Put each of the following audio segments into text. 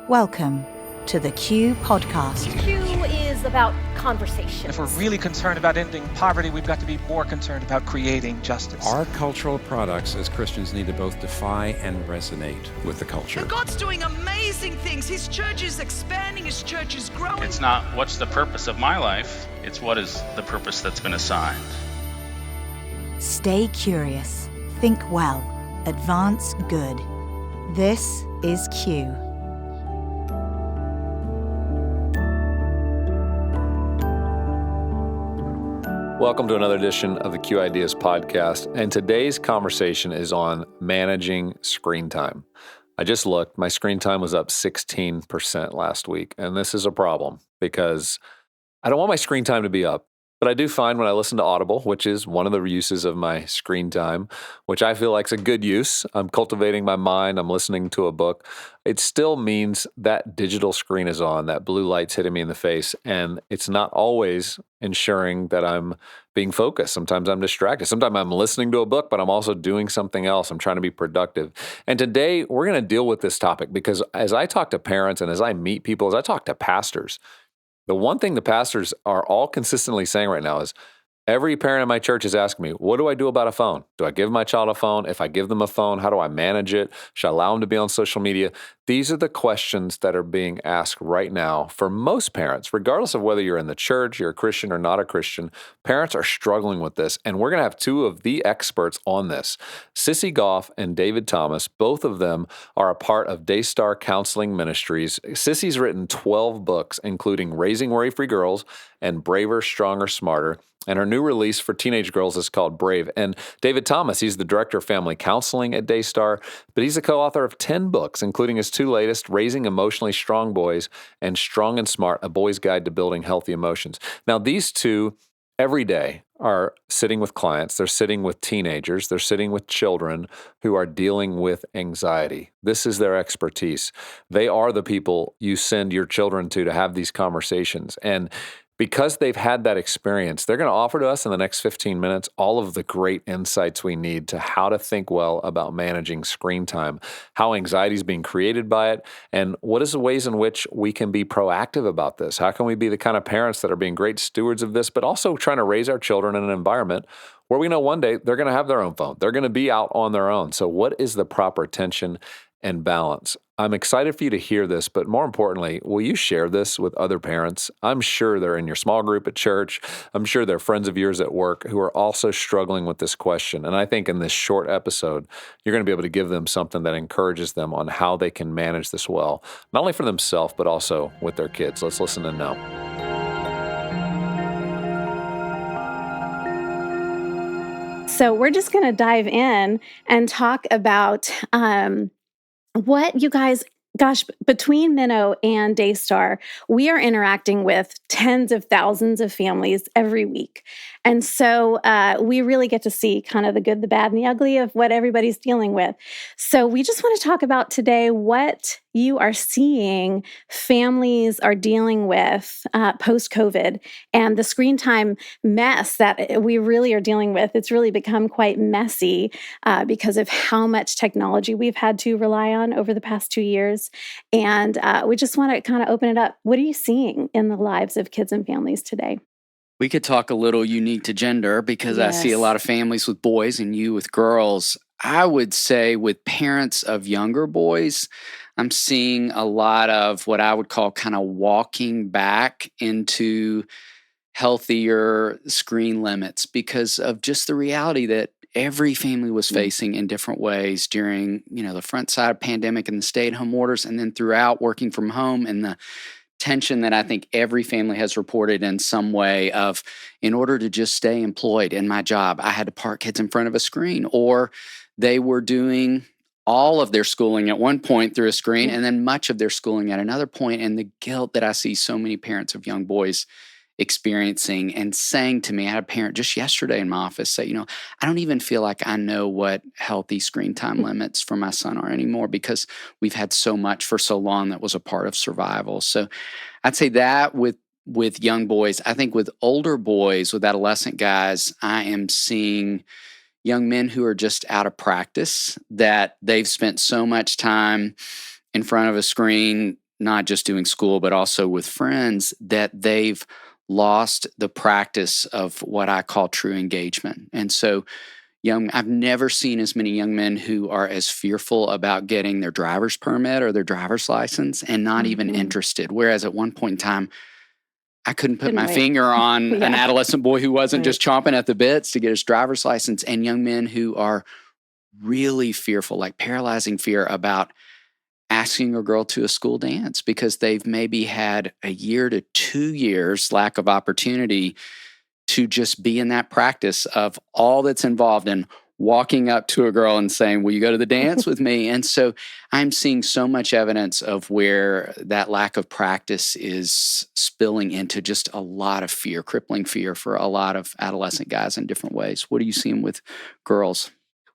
Welcome to the Q Podcast. Q is about conversation. If we're really concerned about ending poverty, we've got to be more concerned about creating justice. Our cultural products as Christians need to both defy and resonate with the culture. And God's doing amazing things. His church is expanding, his church is growing. It's not what's the purpose of my life, it's what is the purpose that's been assigned. Stay curious, think well, advance good. This is Q. Welcome to another edition of the Q Ideas podcast, and today's conversation is on managing screen time. I just looked, my screen time was up 16% last week, and this is a problem because I don't want my screen time to be up. But I do find when I listen to Audible, which is one of the uses of my screen time, which I feel like is a good use, I'm cultivating my mind, I'm listening to a book, it still means that digital screen is on, that blue light's hitting me in the face, and it's not always ensuring that I'm being focused. Sometimes I'm distracted. Sometimes I'm listening to a book, but I'm also doing something else. I'm trying to be productive. And today we're going to deal with this topic because as I talk to parents and as I meet people, as I talk to pastors, the one thing the pastors are all consistently saying right now is every parent in my church is asking me, what do I do about a phone? Do I give my child a phone? If I give them a phone, how do I manage it? Should I allow them to be on social media? These are the questions that are being asked right now for most parents, regardless of whether you're in the church, you're a Christian or not a Christian. Parents are struggling with this, and we're going to have two of the experts on this. Sissy Goff and David Thomas, both of them are a part of Daystar Counseling Ministries. Sissy's written 12 books, including Raising Worry-Free Girls and Braver, Stronger, Smarter. And her new release for teenage girls is called Brave. And David Thomas, he's the director of family counseling at Daystar, but he's a co-author of 10 books, including his two latest, Raising Emotionally Strong Boys and Strong and Smart, A Boy's Guide to Building Healthy Emotions. Now, these two every day are sitting with clients, they're sitting with teenagers, they're sitting with children who are dealing with anxiety. This is their expertise. They are the people you send your children to have these conversations. And because they've had that experience, they're going to offer to us in the next 15 minutes all of the great insights we need to how to think well about managing screen time, how anxiety is being created by it, and what is the ways in which we can be proactive about this? How can we be the kind of parents that are being great stewards of this, but also trying to raise our children in an environment where we know one day they're going to have their own phone. They're going to be out on their own. So what is the proper tension and balance? I'm excited for you to hear this, but more importantly, will you share this with other parents? I'm sure they're in your small group at church. I'm sure they're friends of yours at work who are also struggling with this question. And I think in this short episode, you're going to be able to give them something that encourages them on how they can manage this well, not only for themselves, but also with their kids. Let's listen in now. So we're just going to dive in and talk about what you guys, between Minno and Daystar, we are interacting with tens of thousands of families every week. And so we really get to see kind of the good, the bad, and the ugly of what everybody's dealing with. So we just want to talk about today what you are seeing families are dealing with post-COVID and the screen time mess that we really are dealing with. It's really become quite messy because of how much technology we've had to rely on over the past 2 years. And we just want to kind of open it up. What are you seeing in the lives of kids and families today? We could talk a little unique to gender because I see a lot of families with boys and you with girls. I would say with parents of younger boys, I'm seeing a lot of what I would call kind of walking back into healthier screen limits because of just the reality that every family was facing in different ways during, the front side of pandemic and the stay-at-home orders, and then throughout working from home and the tension that I think every family has reported in some way of, in order to just stay employed in my job, I had to park kids in front of a screen, or they were doing all of their schooling at one point through a screen and then much of their schooling at another point, and the guilt that I see so many parents of young boys experiencing and saying to me. I had a parent just yesterday in my office say, I don't even feel like I know what healthy screen time limits for my son are anymore because we've had so much for so long that was a part of survival. So I'd say that with young boys. I think with older boys, with adolescent guys, I am seeing young men who are just out of practice, that they've spent so much time in front of a screen not just doing school, but also with friends, that they've lost the practice of what I call true engagement. And so I've never seen as many young men who are as fearful about getting their driver's permit or their driver's license and not even interested. Whereas at one point in time, I couldn't put my finger on an adolescent boy who wasn't just chomping at the bits to get his driver's license, and young men who are really fearful, like paralyzing fear about asking a girl to a school dance because they've maybe had a year to 2 years lack of opportunity to just be in that practice of all that's involved in walking up to a girl and saying, will you go to the dance with me? And so I'm seeing so much evidence of where that lack of practice is spilling into just a lot of fear, crippling fear for a lot of adolescent guys in different ways. What are you seeing with girls?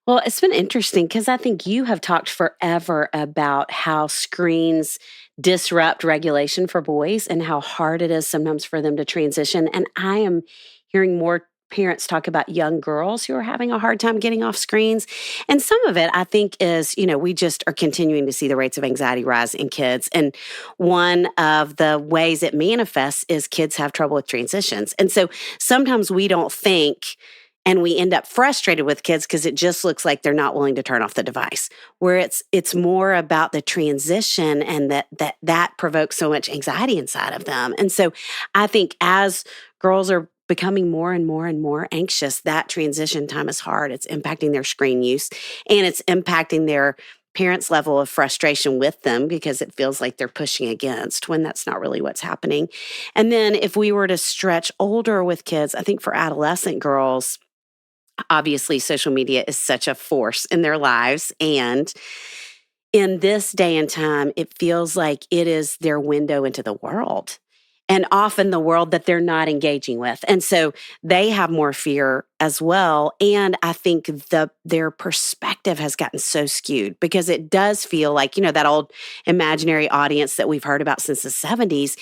Well, it's been interesting because I think you have talked forever about how screens disrupt regulation for boys and how hard it is sometimes for them to transition. And I am hearing more parents talk about young girls who are having a hard time getting off screens. And some of it, I think, is, we just are continuing to see the rates of anxiety rise in kids. And one of the ways it manifests is kids have trouble with transitions. And so sometimes we don't think, and we end up frustrated with kids because it just looks like they're not willing to turn off the device, where it's more about the transition and that provokes so much anxiety inside of them. And so I think as girls are becoming more and more and more anxious, that transition time is hard. It's impacting their screen use, and it's impacting their parents' level of frustration with them because it feels like they're pushing against when that's not really what's happening. And then if we were to stretch older with kids, I think for adolescent girls, obviously social media is such a force in their lives. And in this day and time, it feels like it is their window into the world, and often the world that they're not engaging with. And so they have more fear as well. And I think their perspective has gotten so skewed because it does feel like, that old imaginary audience that we've heard about since the 70s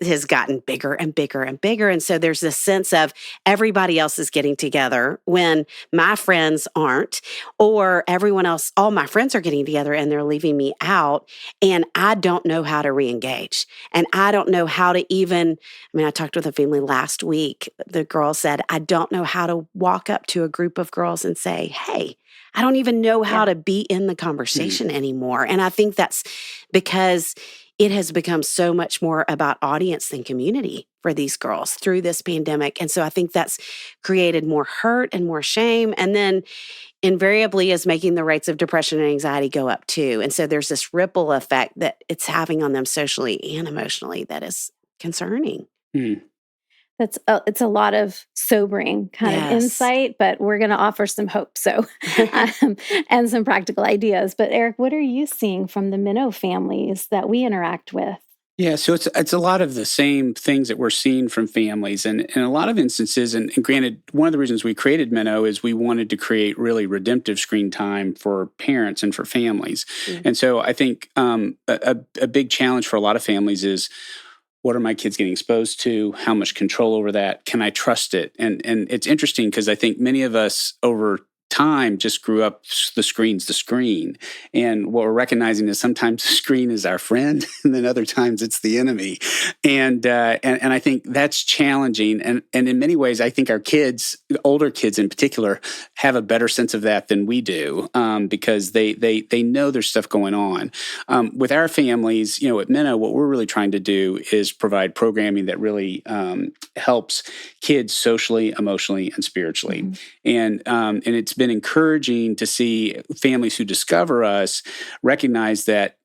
has gotten bigger and bigger and bigger. And so there's this sense of everybody else is getting together when my friends aren't, or everyone else, all my friends are getting together and they're leaving me out. And I don't know how to reengage. And I don't know how to I talked with a family last week. The girl said, I don't know how to walk up to a group of girls and say, hey, I don't even know how to be in the conversation anymore. And I think that's because it has become so much more about audience than community for these girls through this pandemic. And so I think that's created more hurt and more shame. And then invariably is making the rates of depression and anxiety go up too. And so there's this ripple effect that it's having on them socially and emotionally that is concerning. It's a lot of sobering kind of insight, but we're going to offer some hope, and some practical ideas. But Erick, what are you seeing from the Minno families that we interact with? Yeah, so it's a lot of the same things that we're seeing from families, and in a lot of instances, and granted, one of the reasons we created Minno is we wanted to create really redemptive screen time for parents and for families. And so I think a big challenge for a lot of families is, what are my kids getting exposed to? How much control over that? Can I trust it? And it's interesting because I think many of us over time just grew up, the screen's the screen. And what we're recognizing is sometimes the screen is our friend, and then other times it's the enemy. And I think that's challenging. And in many ways, I think our kids, older kids in particular, have a better sense of that than we do, because they know there's stuff going on. With our families, at Minno, what we're really trying to do is provide programming that really helps kids socially, emotionally, and spiritually. And it's been encouraging to see families who discover us recognize that,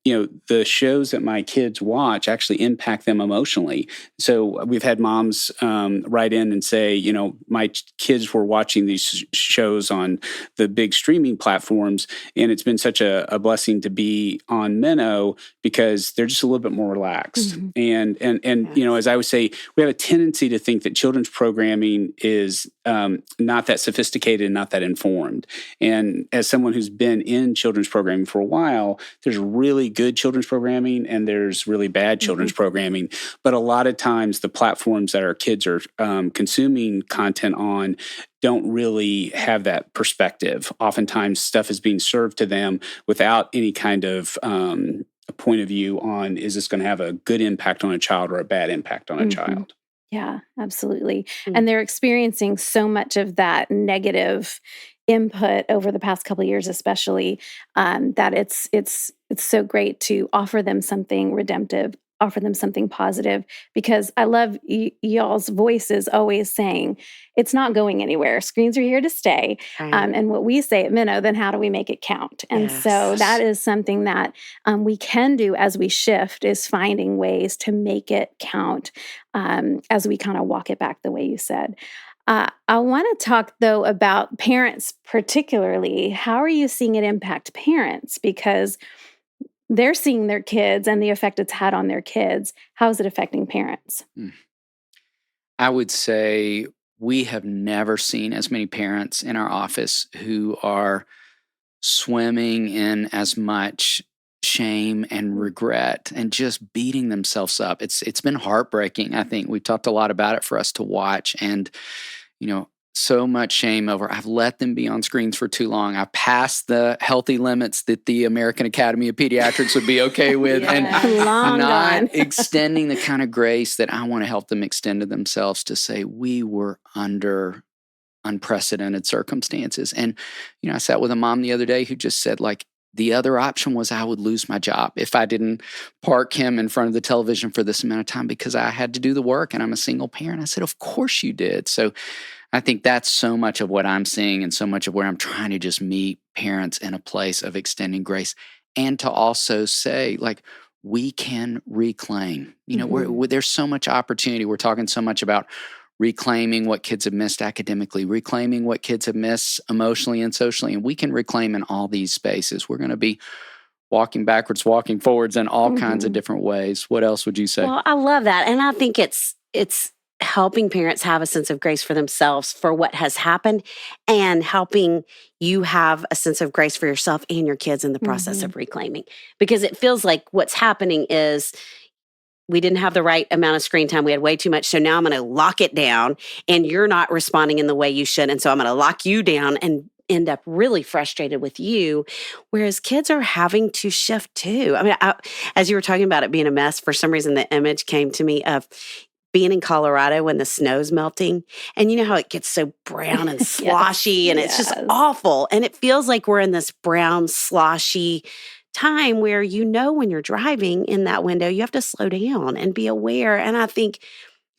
the shows that my kids watch actually impact them emotionally. So we've had moms write in and say, my kids were watching these shows on the big streaming platforms, and it's been such a blessing to be on Minno because they're just a little bit more relaxed. And as I would say, we have a tendency to think that children's programming is not that sophisticated and not that informed. And as someone who's been in children's programming for a while, there's really good children's programming and there's really bad children's programming. But a lot of times the platforms that our kids are consuming content on don't really have that perspective. Oftentimes stuff is being served to them without any kind of point of view on, is this going to have a good impact on a child or a bad impact on a child? Yeah, absolutely. And they're experiencing so much of that negative input over the past couple of years, especially, that it's so great to offer them something redemptive, offer them something positive, because I love y'all's voices always saying, it's not going anywhere. Screens are here to stay. And what we say at Minno, then how do we make it count? And so that is something that we can do as we shift, is finding ways to make it count as we kind of walk it back the way you said. I want to talk, though, about parents particularly. How are you seeing it impact parents? Because they're seeing their kids and the effect it's had on their kids. How is it affecting parents? I would say we have never seen as many parents in our office who are swimming in as much shame and regret and just beating themselves up. It's been heartbreaking. I think we've talked a lot about it for us to watch, and so much shame over, I've let them be on screens for too long. I've passed the healthy limits that the American Academy of Pediatrics would be okay with, and not extending the kind of grace that I want to help them extend to themselves, to say we were under unprecedented circumstances. And, I sat with a mom the other day who just said, like, the other option was I would lose my job if I didn't park him in front of the television for this amount of time, because I had to do the work and I'm a single parent. I said, of course you did. So I think that's so much of what I'm seeing, and so much of where I'm trying to just meet parents in a place of extending grace, and to also say, like, we can reclaim. There's so much opportunity. We're talking so much about reclaiming what kids have missed academically, reclaiming what kids have missed emotionally and socially, and we can reclaim in all these spaces. We're going to be walking backwards, walking forwards in all kinds of different ways. What else would you say? Well, I love that. And I think it's helping parents have a sense of grace for themselves for what has happened, and helping you have a sense of grace for yourself and your kids in the process of reclaiming. Because it feels like what's happening is we didn't have the right amount of screen time. We had way too much. So now I'm going to lock it down, and you're not responding in the way you should. And so I'm going to lock you down and end up really frustrated with you. Whereas kids are having to shift too. I mean, as you were talking about it being a mess, for some reason, the image came to me of being in Colorado when the snow's melting, and you know how it gets so brown and sloshy, and it's just awful. And it feels like we're in this brown, sloshy time where, when you're driving in that window, you have to slow down and be aware. And I think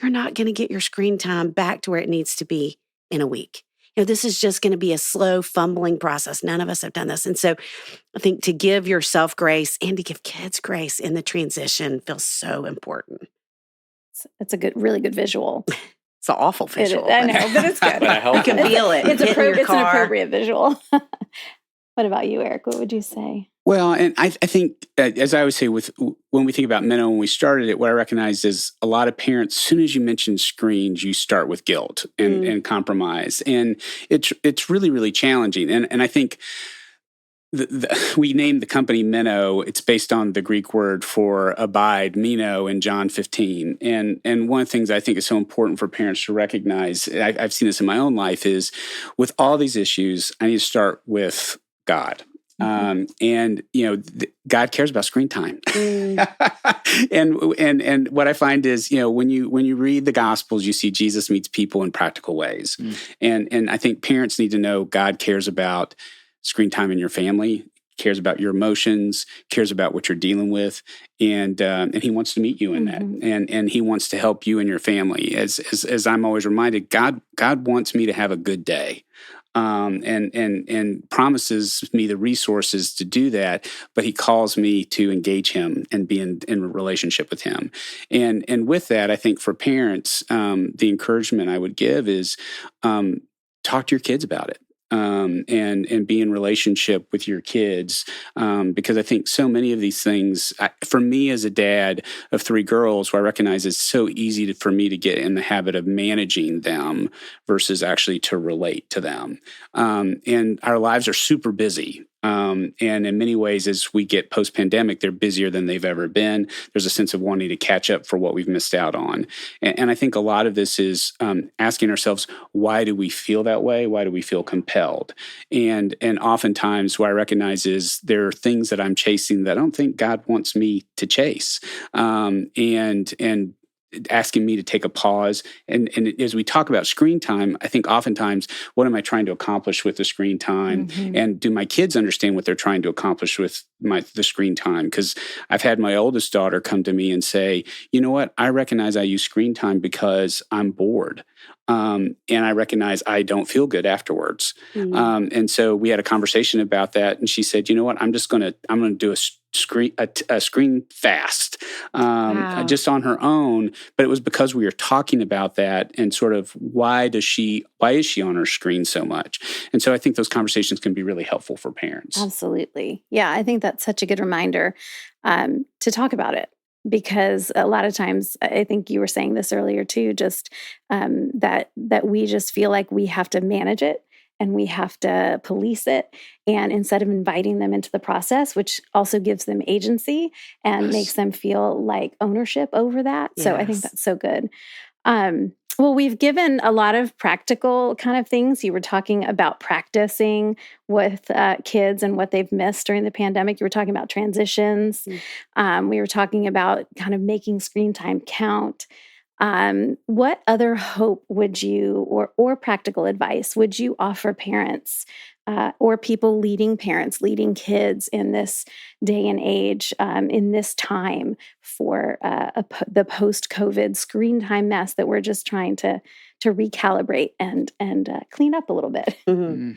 you're not going to get your screen time back to where it needs to be in a week. This is just going to be a slow, fumbling process. None of us have done this. And so I think to give yourself grace and to give kids grace in the transition feels so important. It's a really good visual. It's an awful visual. I know, but it's good. You can feel it. It's an appropriate visual. What about you, Eric? What would you say? Well, and I think, as I always say, when we think about Minno, when we started it, what I recognized is a lot of parents, as soon as you mention screens, you start with guilt and compromise. And it's really, really challenging. And I think we named the company Minno. It's based on the Greek word for abide, Minno, in John 15. And one of the things I think is so important for parents to recognize, I've seen this in my own life, is with all these issues, I need to start with God. And God cares about screen time. And what I find is, when you read the Gospels, you see Jesus meets people in practical ways. And I think parents need to know God cares about screen time in your family, cares about your emotions, cares about what you're dealing with, and He wants to meet you in that, and He wants to help you and your family. As I'm always reminded, God wants me to have a good day. And promises me the resources to do that, but He calls me to engage Him and be in a relationship with Him. And with that, I think for parents, the encouragement I would give is talk to your kids about it. And be in relationship with your kids, because I think so many of these things, for me as a dad of 3 girls, where I recognize it's so easy for me to get in the habit of managing them versus actually to relate to them. And our lives are super busy. And in many ways, as we get post-pandemic, they're busier than they've ever been. There's a sense of wanting to catch up for what we've missed out on. And I think a lot of this is asking ourselves, why do we feel that way? Why do we feel compelled? And oftentimes what I recognize is there are things that I'm chasing that I don't think God wants me to chase. And asking me to take a pause. And as we talk about screen time, I think oftentimes, what am I trying to accomplish with the screen time? Mm-hmm. And do my kids understand what they're trying to accomplish with the screen time? Because I've had my oldest daughter come to me and say, you know what, I recognize I use screen time because I'm bored. And I recognize I don't feel good afterwards. Mm-hmm. And so we had a conversation about that. And she said, you know what, I'm going to do a screen fast, Wow. just on her own. But it was because we were talking about that and sort of why is she on her screen so much? And so I think those conversations can be really helpful for parents. Absolutely. Yeah, I think that's such a good reminder to talk about it. Because a lot of times, I think you were saying this earlier too, just that we just feel like we have to manage it and we have to police it. And instead of inviting them into the process, which also gives them agency and Yes. makes them feel like ownership over that. So I think Yes. that's so good. Well, we've given a lot of practical kind of things. You were talking about practicing with kids and what they've missed during the pandemic. You were talking about transitions. We were talking about kind of making screen time count. What other hope would you, or practical advice would you offer parents or people leading kids in this day and age, in this time for the post-COVID screen time mess that we're just trying to recalibrate and clean up a little bit? Mm-hmm.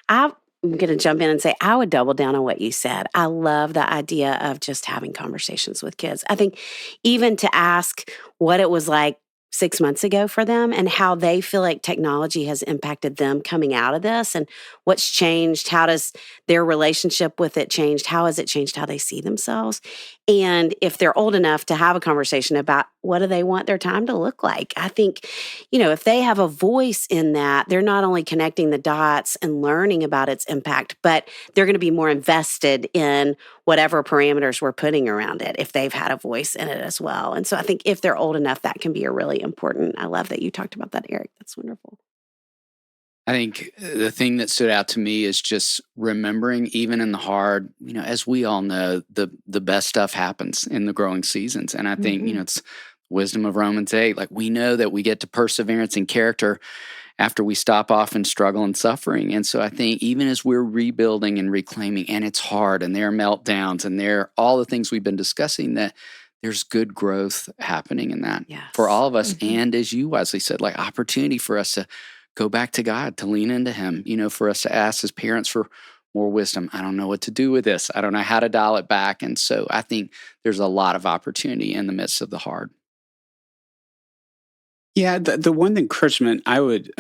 I'm going to jump in and say I would double down on what you said. I love the idea of just having conversations with kids. I think even to ask what it was like 6 months ago for them and how they feel like technology has impacted them coming out of this and what's changed. How does their relationship with it changed? How has it changed how they see themselves? And if they're old enough to have a conversation about what do they want their time to look like? I think, if they have a voice in that, they're not only connecting the dots and learning about its impact, but they're going to be more invested in whatever parameters we're putting around it if they've had a voice in it as well. And so I think if they're old enough, that can be a really important. I love that you talked about that, Eric. That's wonderful. I think the thing that stood out to me is just remembering, even in the hard, as we all know, the best stuff happens in the growing seasons. And I think, it's wisdom of Romans 8. Like, we know that we get to perseverance and character after we stop off in struggle and suffering. And so I think even as we're rebuilding and reclaiming, and it's hard, and there are meltdowns, and there are all the things we've been discussing, that there's good growth happening in that for all of us. And as you wisely said, like, opportunity for us to go back to God, to lean into Him, for us to ask as parents for more wisdom. I don't know what to do with this. I don't know how to dial it back. And so I think there's a lot of opportunity in the midst of the hard. Yeah, the one encouragement I would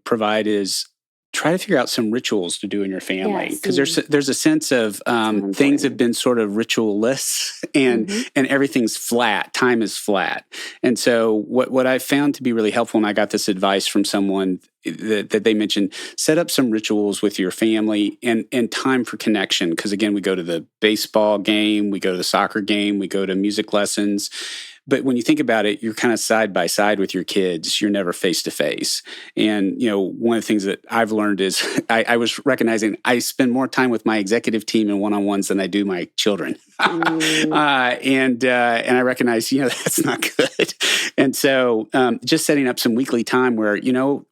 provide is try to figure out some rituals to do in your family, because there's a sense of things have been sort of ritualless and everything's flat. Time is flat. And so what I found to be really helpful, and I got this advice from someone that they mentioned, set up some rituals with your family and time for connection. Because again, we go to the baseball game, we go to the soccer game, we go to music lessons. But when you think about it, you're kind of side by side with your kids. You're never face to face. And, one of the things that I've learned is I was recognizing I spend more time with my executive team in one-on-ones than I do my children. And I recognize, that's not good. And so just setting up some weekly time where,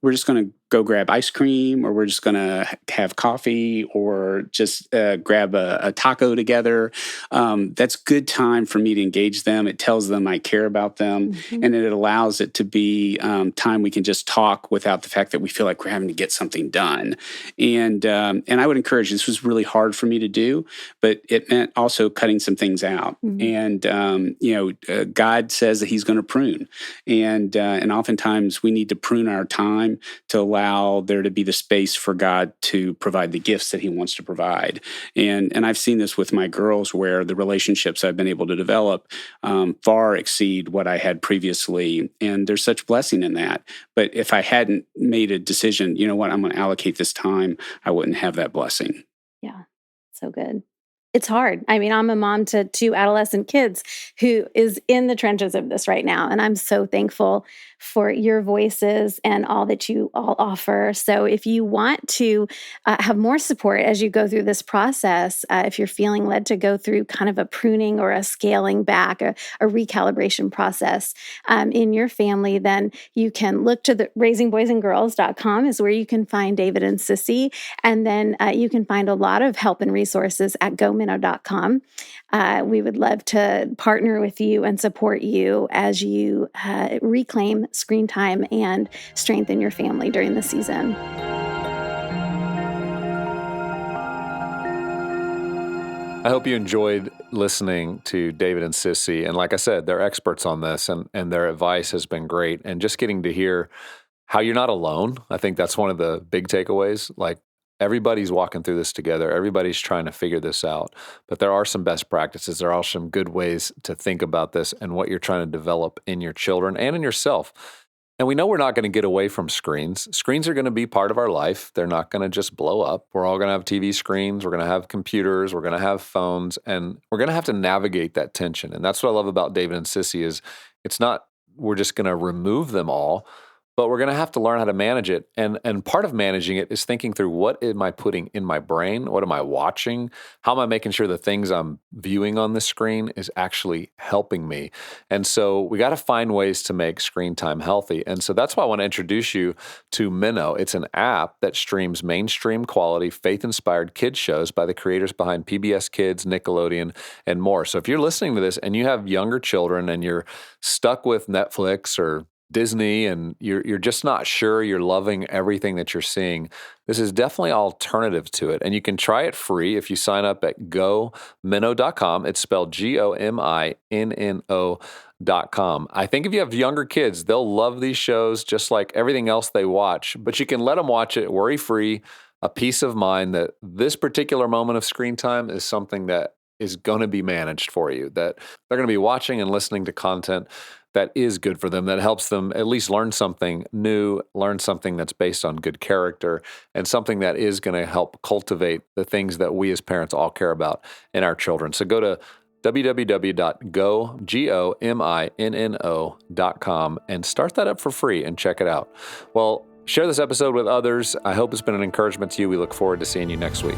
we're just going to go grab ice cream, or we're just going to have coffee, or just grab a taco together. That's good time for me to engage them. It tells them I care about them, and it allows it to be time we can just talk without the fact that we feel like we're having to get something done. And I would encourage, this was really hard for me to do, but it meant also cutting some things out. And God says that He's going to prune, and oftentimes we need to prune our time to allow there to be the space for God to provide the gifts that He wants to provide. And I've seen this with my girls, where the relationships I've been able to develop far exceed what I had previously. And there's such blessing in that. But if I hadn't made a decision, I'm going to allocate this time, I wouldn't have that blessing. Yeah, So good. It's hard. I mean, I'm a mom to 2 adolescent kids who is in the trenches of this right now. And I'm so thankful for your voices and all that you all offer. So if you want to have more support as you go through this process, if you're feeling led to go through kind of a pruning or a scaling back, a recalibration process in your family, then you can look to the raisingboysandgirls.com is where you can find David and Sissy. And then you can find a lot of help and resources at gominno.com. We would love to partner with you and support you as you reclaim screen time and strengthen your family during the season. I hope you enjoyed listening to David and Sissy. And like I said, they're experts on this, and their advice has been great. And just getting to hear how you're not alone, I think that's one of the big takeaways. Like, everybody's walking through this together. Everybody's trying to figure this out. But there are some best practices. There are some good ways to think about this and what you're trying to develop in your children and in yourself. And we know we're not going to get away from screens. Screens are going to be part of our life. They're not going to just blow up. We're all going to have TV screens. We're going to have computers. We're going to have phones. And we're going to have to navigate that tension. And that's what I love about David and Sissy is it's not we're just going to remove them all, but we're going to have to learn how to manage it. And part of managing it is thinking through, what am I putting in my brain? What am I watching? How am I making sure the things I'm viewing on the screen is actually helping me? And so we got to find ways to make screen time healthy. And so that's why I want to introduce you to Minno. It's an app that streams mainstream quality, faith-inspired kids shows by the creators behind PBS Kids, Nickelodeon, and more. So if you're listening to this and you have younger children and you're stuck with Netflix or Disney and you're just not sure you're loving everything that you're seeing, this is definitely an alternative to it. And you can try it free if you sign up at gominno.com. It's spelled GOMINNO.com. I think if you have younger kids, they'll love these shows just like everything else they watch, but you can let them watch it worry-free, a peace of mind that this particular moment of screen time is something that is going to be managed for you, that they're going to be watching and listening to content that is good for them, that helps them at least learn something new, learn something that's based on good character, and something that is going to help cultivate the things that we as parents all care about in our children. So go to www.gominno.com and start that up for free and check it out. Well, share this episode with others. I hope it's been an encouragement to you. We look forward to seeing you next week.